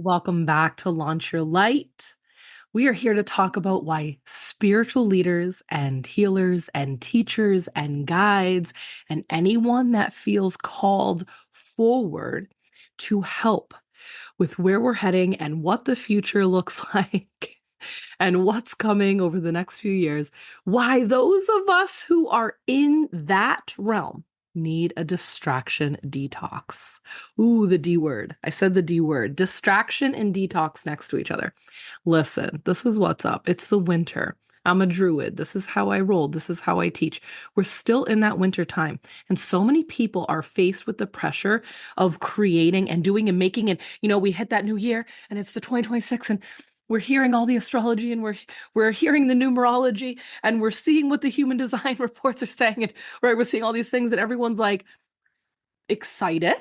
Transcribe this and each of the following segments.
Welcome back to Launch Your Light. We are here to talk about why spiritual leaders and healers and teachers and guides and anyone that feels called forward to help with where we're heading and what the future looks like and what's coming over the next few years, why those of us who are in that realm need a distraction detox. Ooh, the D word. I said the D word. Distraction and detox next to each other. Listen, this is what's up. It's the winter. I'm a druid. This is how I roll. This is how I teach. We're still in that winter time. And so many people are faced with the pressure of creating and doing and making. And, we hit that new year and it's the 2026 and we're hearing all the astrology and we're hearing the numerology and we're seeing what the human design reports are saying. And right, we're seeing all these things and everyone's like excited,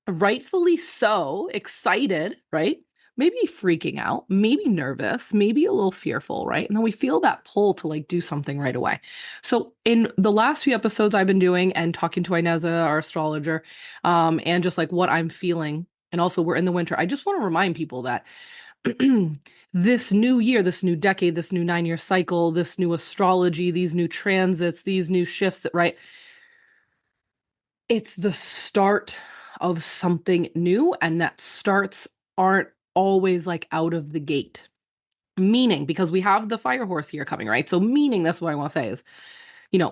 rightfully so, excited, right? Maybe freaking out, maybe nervous, maybe a little fearful, right? And then we feel that pull to like do something right away. So in the last few episodes I've been doing and talking to Ineza, our astrologer, and just like what I'm feeling, and also we're in the winter, I just want to remind people that this new year, this new decade, this new 9-year cycle, this new astrology, these new transits, these new shifts, that right? It's the start of something new, and that starts aren't always like out of the gate. Meaning, because we have the fire horse here coming, right? So meaning, that's what I want to say is,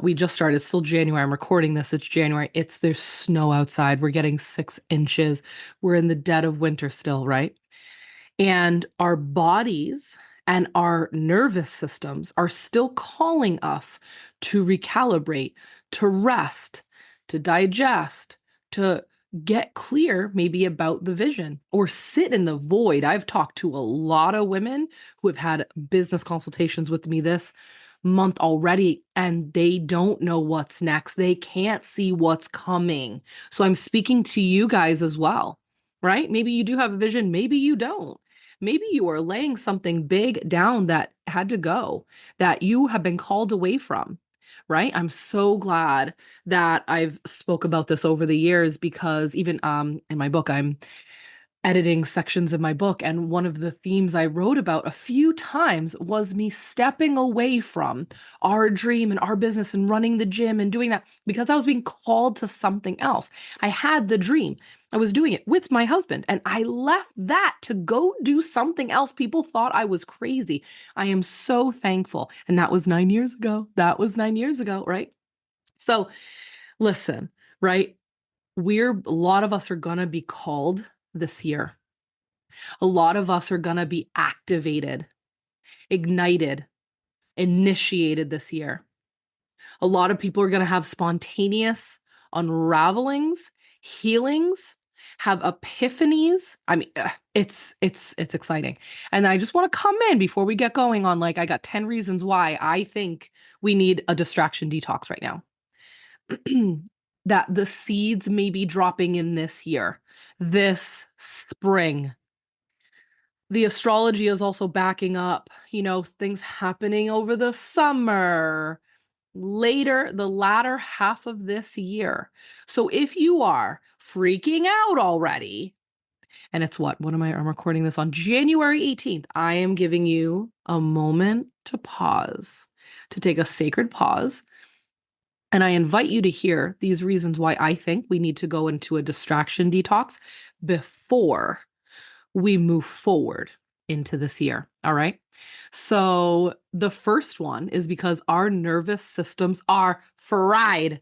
we just started. It's still January. I'm recording this. It's January. There's snow outside. We're getting 6 inches. We're in the dead of winter still, right? And our bodies and our nervous systems are still calling us to recalibrate, to rest, to digest, to get clear maybe about the vision or sit in the void. I've talked to a lot of women who have had business consultations with me this month already, and they don't know what's next. They can't see what's coming. So I'm speaking to you guys as well, right? Maybe you do have a vision, maybe you don't. Maybe you are laying something big down that had to go, that you have been called away from, right? I'm so glad that I've spoke about this over the years because even in my book, I'm editing sections of my book. And one of the themes I wrote about a few times was me stepping away from our dream and our business and running the gym and doing that because I was being called to something else. I had the dream. I was doing it with my husband and I left that to go do something else. People thought I was crazy. I am so thankful. And that was 9 years ago. That was 9 years ago, right? So listen, right? A lot of us are going to be called this year. A lot of us are going to be activated, ignited, initiated this year. A lot of people are going to have spontaneous unravelings, healings, have epiphanies. I mean, it's exciting. And I just want to come in before we get going on like I got 10 reasons why I think we need a distraction detox right now. That the seeds may be dropping in this year, this spring. The astrology is also backing up, things happening over the summer, later, the latter half of this year. So if you are freaking out already, and it's I'm recording this on January 18th. I am giving you a moment to pause, to take a sacred pause. And I invite you to hear these reasons why I think we need to go into a distraction detox before we move forward into this year. All right. So the first one is because our nervous systems are fried.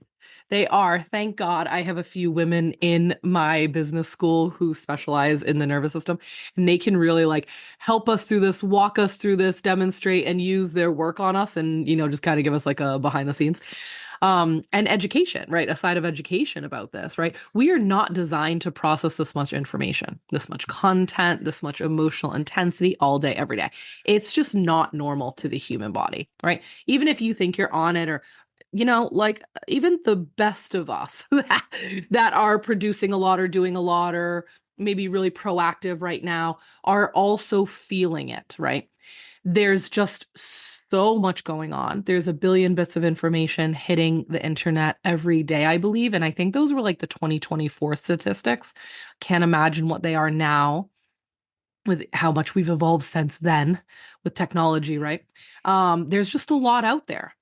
They are. Thank God I have a few women in my business school who specialize in the nervous system, and they can really like help us through this, walk us through this, demonstrate and use their work on us and, just kind of give us like a behind the scenes. And education, right? A side of education about this, right? We are not designed to process this much information, this much content, this much emotional intensity all day, every day. It's just not normal to the human body, right? Even if you think you're on it or, like even the best of us that are producing a lot or doing a lot or maybe really proactive right now are also feeling it, right? There's just so much going on. There's a billion bits of information hitting the internet every day, I believe. And I think those were like the 2024 statistics. Can't imagine what they are now. with how much we've evolved since then with technology, right? There's just a lot out there.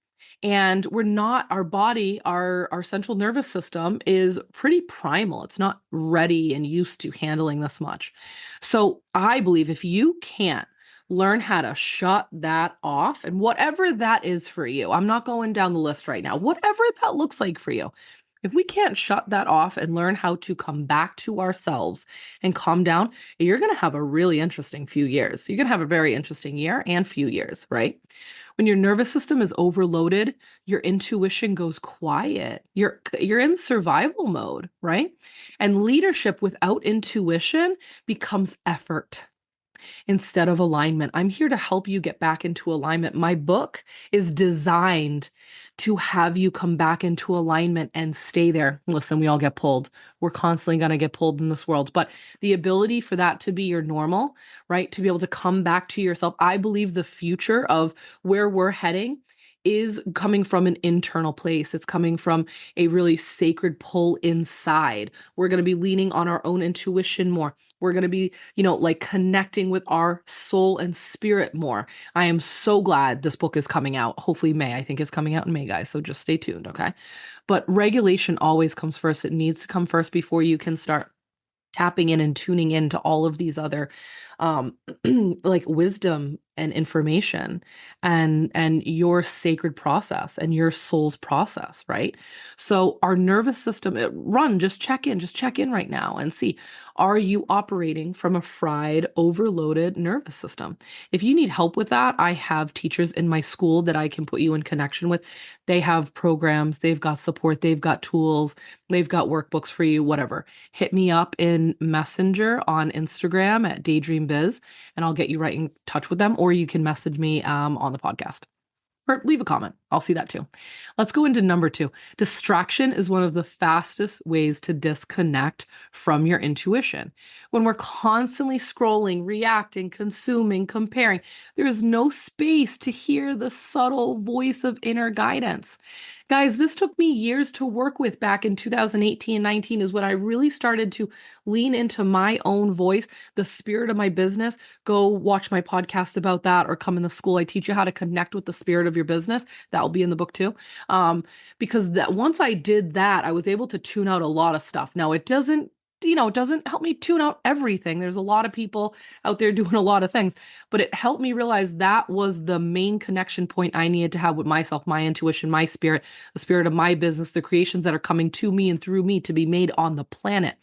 And we're not, our body, our central nervous system is pretty primal. It's not ready and used to handling this much. So I believe if you can't learn how to shut that off, and whatever that is for you, I'm not going down the list right now, whatever that looks like for you, if we can't shut that off and learn how to come back to ourselves and calm down, you're going to have a really interesting few years. You're going to have a very interesting year and few years, right? When your nervous system is overloaded, your intuition goes quiet. You're in survival mode, right? And leadership without intuition becomes effort instead of alignment. I'm here to help you get back into alignment. My book is designed to have you come back into alignment and stay there. Listen, we all get pulled. We're constantly going to get pulled in this world, but the ability for that to be your normal, right? To be able to come back to yourself. I believe the future of where we're heading is coming from an internal place. It's coming from a really sacred pull inside. We're going to be leaning on our own intuition more. We're going to be, like connecting with our soul and spirit more. I am so glad this book is coming out. Hopefully May. I think it's coming out in May, guys. So just stay tuned, okay? But regulation always comes first. It needs to come first before you can start tapping in and tuning into all of these other like wisdom and information and your sacred process and your soul's process, right? So our nervous system, just check in right now and see, are you operating from a fried, overloaded nervous system? If you need help with that, I have teachers in my school that I can put you in connection with. They have programs, they've got support, they've got tools, they've got workbooks for you, whatever. Hit me up in Messenger on Instagram at Daydream Biz, and I'll get you right in touch with them, or you can message me on the podcast. Or leave a comment. I'll see that too. Let's go into number 2. Distraction is one of the fastest ways to disconnect from your intuition. When we're constantly scrolling, reacting, consuming, comparing, there is no space to hear the subtle voice of inner guidance. Guys, this took me years to work with. Back in 2018, 19 is when I really started to lean into my own voice, the spirit of my business. Go watch my podcast about that, or come in the school. I teach you how to connect with the spirit of your business. That will be in the book too. Because that once I did that, I was able to tune out a lot of stuff. Now it doesn't help me tune out everything. There's a lot of people out there doing a lot of things, but it helped me realize that was the main connection point I needed to have with myself, my intuition, my spirit, the spirit of my business, the creations that are coming to me and through me to be made on the planet.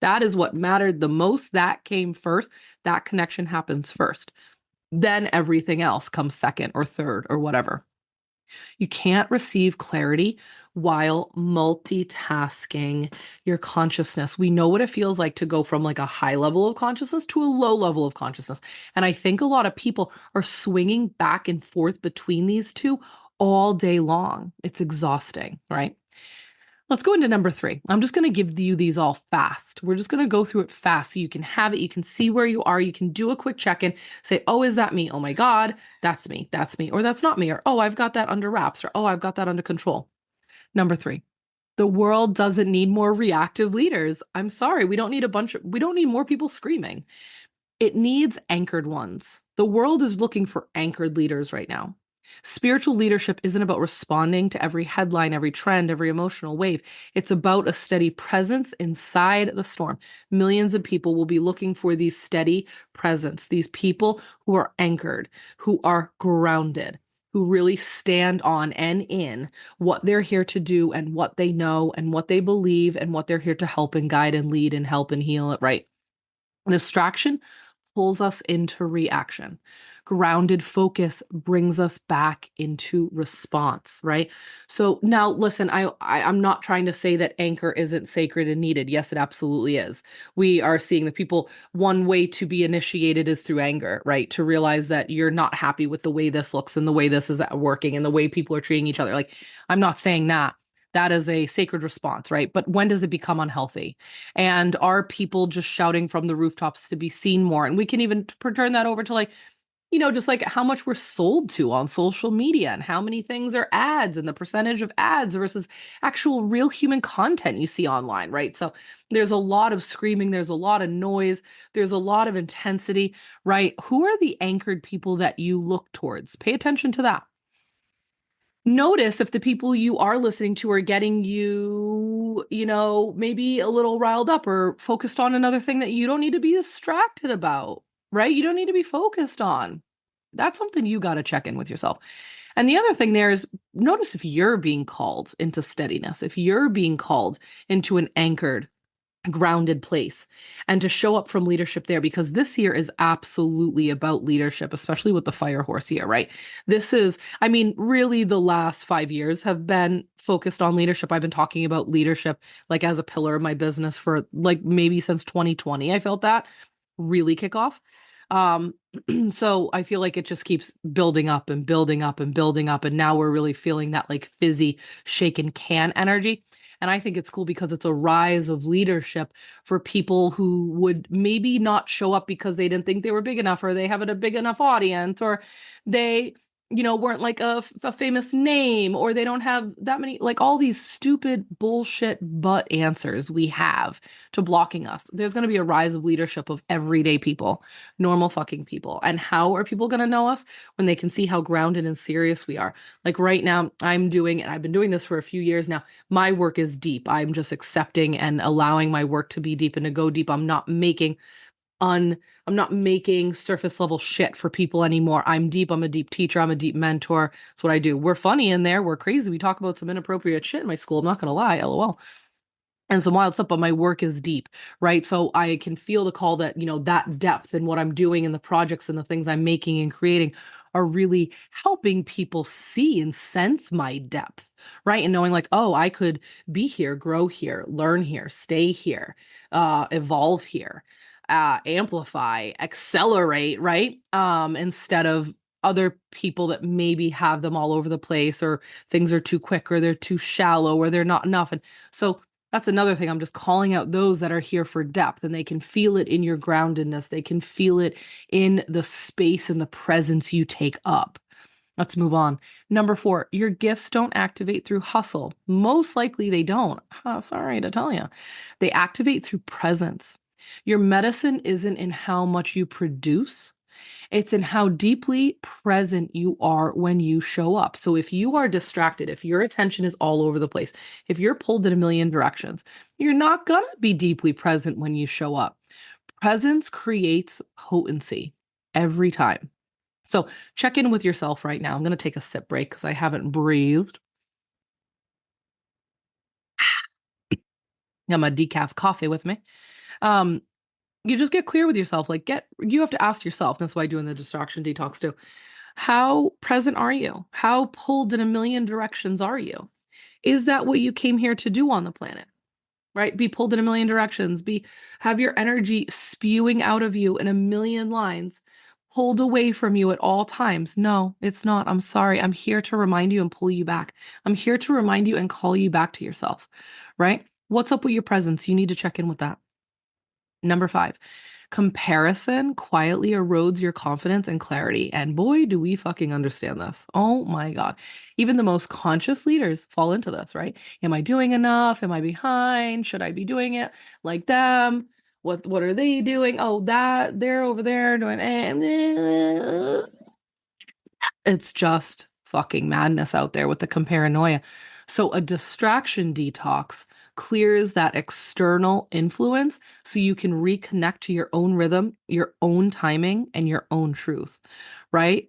That is what mattered the most. That came first. That connection happens first. Then everything else comes second or third or whatever. You can't receive clarity while multitasking your consciousness. We know what it feels like to go from like a high level of consciousness to a low level of consciousness. And I think a lot of people are swinging back and forth between these two all day long. It's exhausting, right? Let's go into number 3. I'm just going to give you these all fast. We're just going to go through it fast so you can have it. You can see where you are. You can do a quick check-in. Say, oh, is that me? Oh my God, that's me. That's me. Or that's not me. Or, oh, I've got that under wraps. Or, oh, I've got that under control. Number 3. The world doesn't need more reactive leaders. I'm sorry. We don't need more people screaming. It needs anchored ones. The world is looking for anchored leaders right now. Spiritual leadership isn't about responding to every headline, every trend, every emotional wave. It's about a steady presence inside the storm. Millions of people will be looking for these steady presence, these people who are anchored, who are grounded, who really stand on and in what they're here to do and what they know and what they believe and what they're here to help and guide and lead and help and heal it, right? Distraction pulls us into reaction. Grounded focus brings us back into response, right? So now listen, I'm not trying to say that anchor isn't sacred and needed. Yes, it absolutely is. We are seeing that people, one way to be initiated is through anger, right? To realize that you're not happy with the way this looks and the way this is working and the way people are treating each other. Like, I'm not saying that. That is a sacred response, right? But when does it become unhealthy? And are people just shouting from the rooftops to be seen more? And we can even turn that over to like, just like how much we're sold to on social media and how many things are ads and the percentage of ads versus actual real human content you see online, right? So there's a lot of screaming, there's a lot of noise, there's a lot of intensity, right? Who are the anchored people that you look towards? Pay attention to that. Notice if the people you are listening to are getting you, maybe a little riled up or focused on another thing that you don't need to be distracted about, right? You don't need to be focused on. That's something you got to check in with yourself. And the other thing there is notice if you're being called into steadiness, if you're being called into an anchored, grounded place and to show up from leadership there, because this year is absolutely about leadership, especially with the fire horse year, right? This is, I mean, really the last 5 years have been focused on leadership. I've been talking about leadership like as a pillar of my business for like maybe since 2020. I felt that really kick off. Um, so I feel like it just keeps building up and building up and building up. And now we're really feeling that like fizzy, shaken can energy. And I think it's cool because it's a rise of leadership for people who would maybe not show up because they didn't think they were big enough or they haven't a big enough audience or they, weren't like a famous name or they don't have that many, like all these stupid bullshit but answers we have to blocking us. There's going to be a rise of leadership of everyday people, normal fucking people. And how are people going to know us? When they can see how grounded and serious we are. Like right now, I've been doing this for a few years now. My work is deep. I'm just accepting and allowing my work to be deep and to go deep. I'm not making surface level shit for people anymore. I'm deep. I'm a deep teacher. I'm a deep mentor. That's what I do. We're funny in there. We're crazy. We talk about some inappropriate shit in my school. I'm not going to lie. LOL. And some wild stuff, but my work is deep, right? So I can feel the call that, that depth and what I'm doing and the projects and the things I'm making and creating are really helping people see and sense my depth, right? And knowing like, oh, I could be here, grow here, learn here, stay here, evolve here, amplify, accelerate, right? Instead of other people that maybe have them all over the place or things are too quick or they're too shallow or they're not enough. And so that's another thing. I'm just calling out those that are here for depth and they can feel it in your groundedness. They can feel it in the space and the presence you take up. Let's move on. Number 4, your gifts don't activate through hustle. Most likely they don't. Sorry to tell you. They activate through presence. Your medicine isn't in how much you produce. It's in how deeply present you are when you show up. So if you are distracted, if your attention is all over the place, if you're pulled in a million directions, you're not going to be deeply present when you show up. Presence creates potency every time. So check in with yourself right now. I'm going to take a sip break because I haven't breathed. Got my decaf coffee with me. Um, you just get clear with yourself. You have to ask yourself. That's why I'm doing the distraction detox too. How present are you? How pulled in a million directions are you? Is that what you came here to do on the planet? Right? Be pulled in a million directions. Have your energy spewing out of you in a million lines, pulled away from you at all times. No, it's not. I'm sorry. I'm here to remind you and pull you back. I'm here to remind you and call you back to yourself. Right? What's up with your presence? You need to check in with that. Number 5, comparison quietly erodes your confidence and clarity. And boy, do we fucking understand this. Oh my God. Even the most conscious leaders fall into this, right? Am I doing enough? Am I behind? Should I be doing it like them? What are they doing? Oh, that they're over there doing it's just fucking madness out there with the comparanoia. So a distraction detox clears that external influence so you can reconnect to your own rhythm, your own timing, and your own truth, right?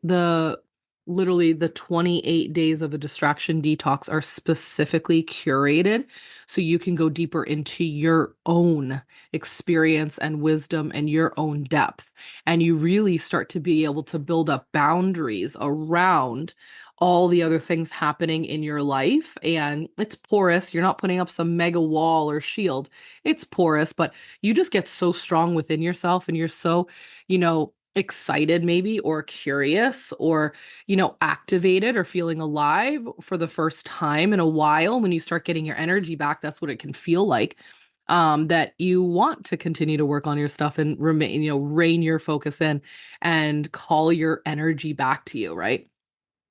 Literally the 28 days of a distraction detox are specifically curated so you can go deeper into your own experience and wisdom and your own depth. And you really start to be able to build up boundaries around all the other things happening in your life. And it's porous. You're not putting up some mega wall or shield. It's porous, but you just get so strong within yourself and you're so, excited maybe or curious or, activated or feeling alive for the first time in a while. When you start getting your energy back, that's what it can feel like. that you want to continue to work on your stuff and remain, rein your focus in and call your energy back to you, right?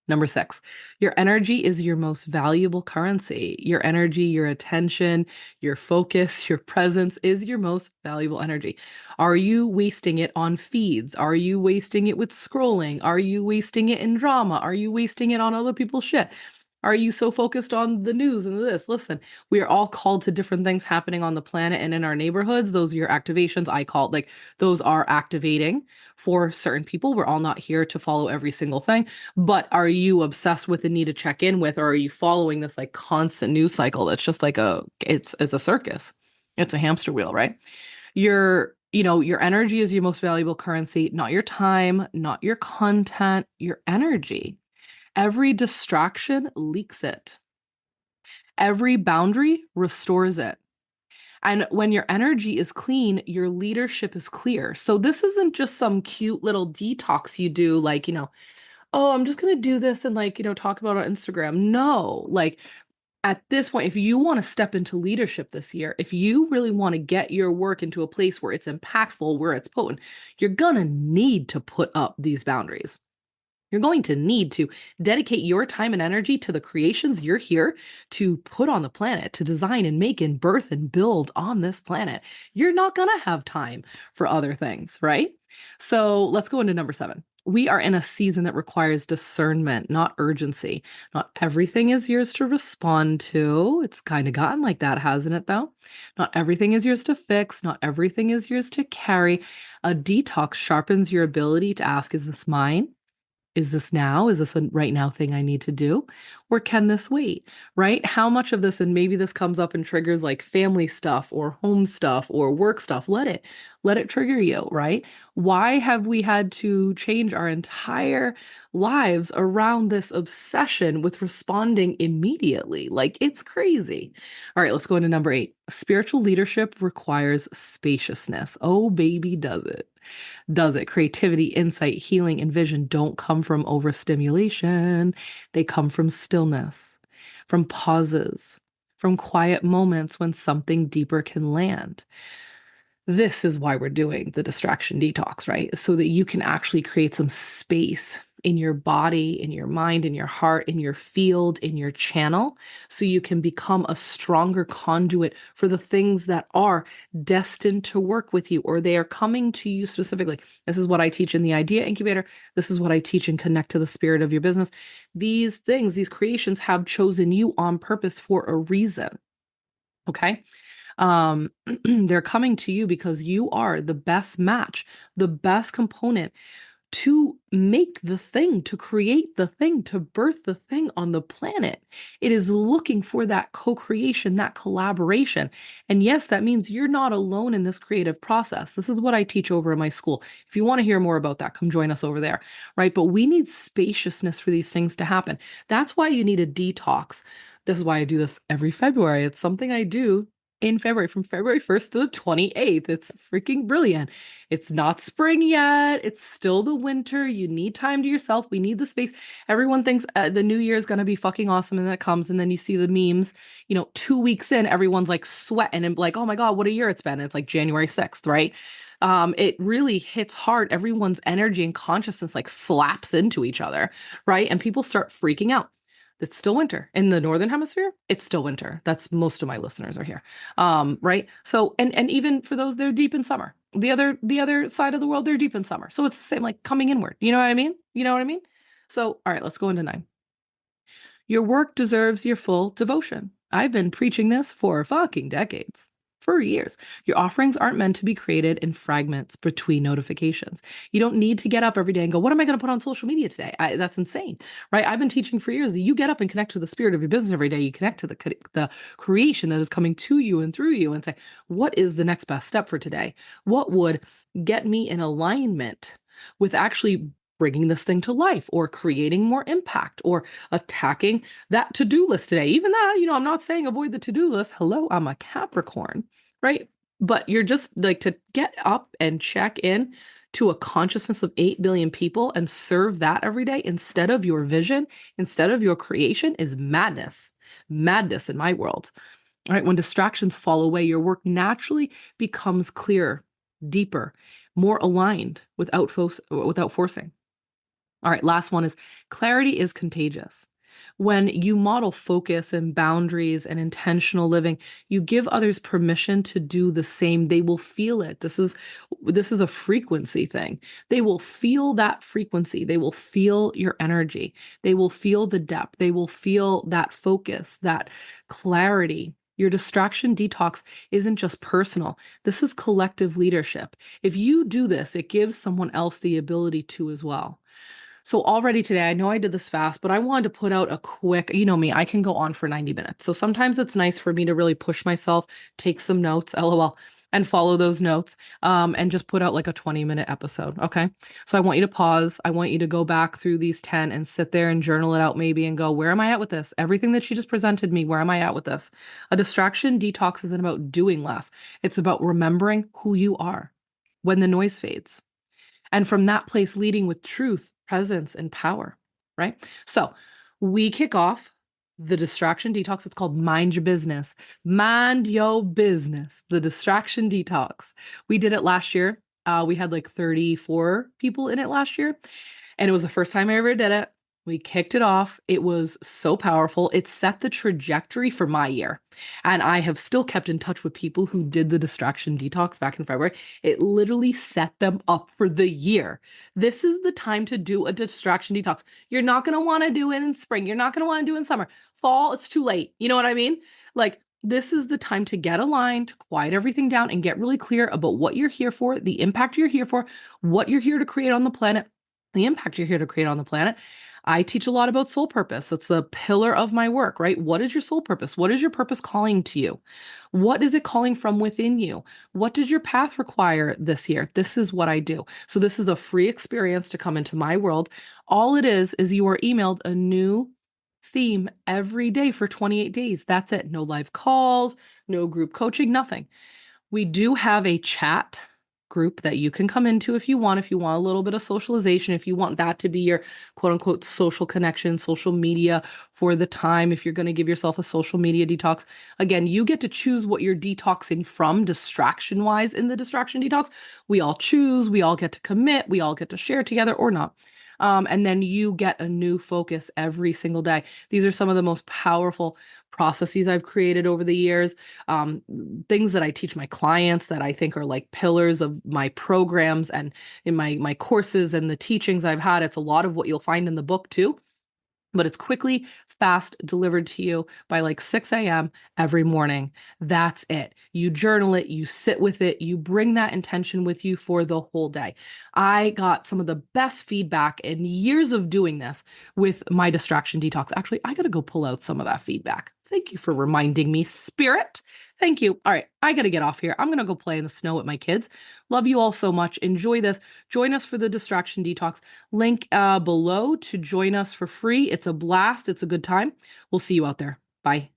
Number six, your energy is your most valuable currency. Your energy, your attention, your focus, your presence is your most valuable energy. Are you wasting it on feeds? Are you wasting it with scrolling? Are you wasting it in drama? Are you wasting it on other people's shit? Are you so focused on the news and this? Listen, we are all called to different things happening on the planet and in our neighborhoods. Those are your activations. I call it like those are activating for certain people. We're all not here to follow every single thing. But are you obsessed with the need to check in with, or are you following this like constant news cycle that's just like it's a circus. It's a hamster wheel, right? Your energy is your most valuable currency, not your time, not your content, your energy. Every distraction leaks it. Every boundary restores it. And when your energy is clean, your leadership is clear. So this isn't just some cute little detox you do, like, oh, I'm just going to do this and like, talk about it on Instagram. No, like at this point, if you want to step into leadership this year, if you really want to get your work into a place where it's impactful, where it's potent, you're going to need to put up these boundaries. You're going to need to dedicate your time and energy to the creations you're here to put on the planet, to design and make and birth and build on this planet. You're not going to have time for other things, right? So let's go into number seven. We are in a season that requires discernment, not urgency. Not everything is yours to respond to. It's kind of gotten like that, hasn't it, though? Not everything is yours to fix. Not everything is yours to carry. A detox sharpens your ability to ask, is this mine? Is this now? Is this a right now thing I need to do? Or can this wait? Right? How much of this, and maybe this comes up and triggers like family stuff or home stuff or work stuff. Let it trigger you, right? Why have we had to change our entire lives around this obsession with responding immediately? Like it's crazy. All right, let's go into number eight. Spiritual leadership requires spaciousness. Oh, baby, does it. Creativity, insight, healing, and vision don't come from overstimulation. They come from stillness, from pauses, from quiet moments when something deeper can land. This is why we're doing the distraction detox, right? So that you can actually create some space in your body, in your mind, in your heart, in your field, in your channel, so you can become a stronger conduit for the things that are destined to work with you, or they are coming to you specifically. This is what I teach in the Idea Incubator. This is what I teach in Connect to the Spirit of Your Business. These things, these creations have chosen you on purpose for a reason. Okay. They're coming to you because you are the best match, the best component to make the thing, to create the thing, to birth the thing on the planet. It is looking for that co-creation, that collaboration. And yes, that means you're not alone in this creative process. This is what I teach over in my school. If you want to hear more about that, come join us over there, right? But we need spaciousness for these things to happen. That's why you need a detox. This is why I do this every February. It's something I do in February, from February 1st to the 28th. It's freaking brilliant. It's not spring yet. It's still the winter. You need time to yourself. We need the space. Everyone thinks the new year is going to be fucking awesome. And then it comes, and then you see the memes, 2 weeks in, everyone's like sweating and like, oh my God, what a year it's been. It's like January 6th, right? It really hits hard. Everyone's energy and consciousness like slaps into each other, right? And people start freaking out. It's still winter in the northern hemisphere. It's still winter. That's most of my listeners are here. Right. So, and even for those, they're deep in summer. The other side of the world, they're deep in summer. So it's the same, like coming inward. You know what I mean? You know what I mean? So, all right, let's go into nine. Your work deserves your full devotion. I've been preaching this for fucking decades. For years. Your offerings aren't meant to be created in fragments between notifications. You don't need to get up every day and go, what am I going to put on social media today? That's insane, right? I've been teaching for years that you get up and connect to the spirit of your business every day. You connect to the creation that is coming to you and through you and say, what is the next best step for today? What would get me in alignment with actually bringing this thing to life, or creating more impact, or attacking that to-do list today? Even that, I'm not saying avoid the to-do list. Hello, I'm a Capricorn, right? But you're just like, to get up and check in to a consciousness of 8 billion people and serve that every day instead of your vision, instead of your creation, is madness. Madness in my world. All right. When distractions fall away, your work naturally becomes clearer, deeper, more aligned without forcing. All right, last one is clarity is contagious. When you model focus and boundaries and intentional living, you give others permission to do the same. They will feel it. This is a frequency thing. They will feel that frequency. They will feel your energy. They will feel the depth. They will feel that focus, that clarity. Your distraction detox isn't just personal. This is collective leadership. If you do this, it gives someone else the ability to as well. So already today, I know I did this fast, but I wanted to put out a quick, you know me, I can go on for 90 minutes. So sometimes it's nice for me to really push myself, take some notes, LOL, and follow those notes, and just put out like a 20-minute episode. Okay. So I want you to pause. I want you to go back through these 10 and sit there and journal it out maybe and go, where am I at with this? Everything that she just presented me, where am I at with this? A distraction detox isn't about doing less. It's about remembering who you are when the noise fades. And from that place, leading with truth, presence, and power, right? So we kick off the distraction detox. It's called Mind Your Business. Mind Your Business, the distraction detox. We did it last year. We had like 34 people in it last year. And it was the first time I ever did it. We kicked it off. It was so powerful. It set the trajectory for my year. And I have still kept in touch with people who did the distraction detox back in February. It literally set them up for the year. This is the time to do a distraction detox. You're not going to want to do it in spring. You're not going to want to do it in summer. Fall, it's too late. You know what I mean? Like, this is the time to get aligned, to quiet everything down, and get really clear about what you're here for, the impact you're here for, what you're here to create on the planet, the impact you're here to create on the planet. I teach a lot about soul purpose. It's the pillar of my work, right? What is your soul purpose? What is your purpose calling to you? What is it calling from within you? What did your path require this year? This is what I do. So this is a free experience to come into my world. All it is you are emailed a new theme every day for 28 days. That's it. No live calls, no group coaching, nothing. We do have a chat group that you can come into if you want a little bit of socialization, if you want that to be your quote unquote social connection, social media for the time, if you're going to give yourself a social media detox. Again, you get to choose what you're detoxing from distraction wise in the distraction detox. We all choose, we all get to commit, we all get to share together or not. And then you get a new focus every single day. These are some of the most powerful processes I've created over the years, things that I teach my clients that I think are like pillars of my programs and in my courses and the teachings I've had. It's a lot of what you'll find in the book too. But it's quickly, fast delivered to you by like 6 a.m. every morning. That's it. You journal it, you sit with it, you bring that intention with you for the whole day. I got some of the best feedback in years of doing this with my distraction detox. Actually, I got to go pull out some of that feedback. Thank you for reminding me, Spirit. Thank you. All right, I got to get off here. I'm going to go play in the snow with my kids. Love you all so much. Enjoy this. Join us for the distraction detox. Link below to join us for free. It's a blast. It's a good time. We'll see you out there. Bye.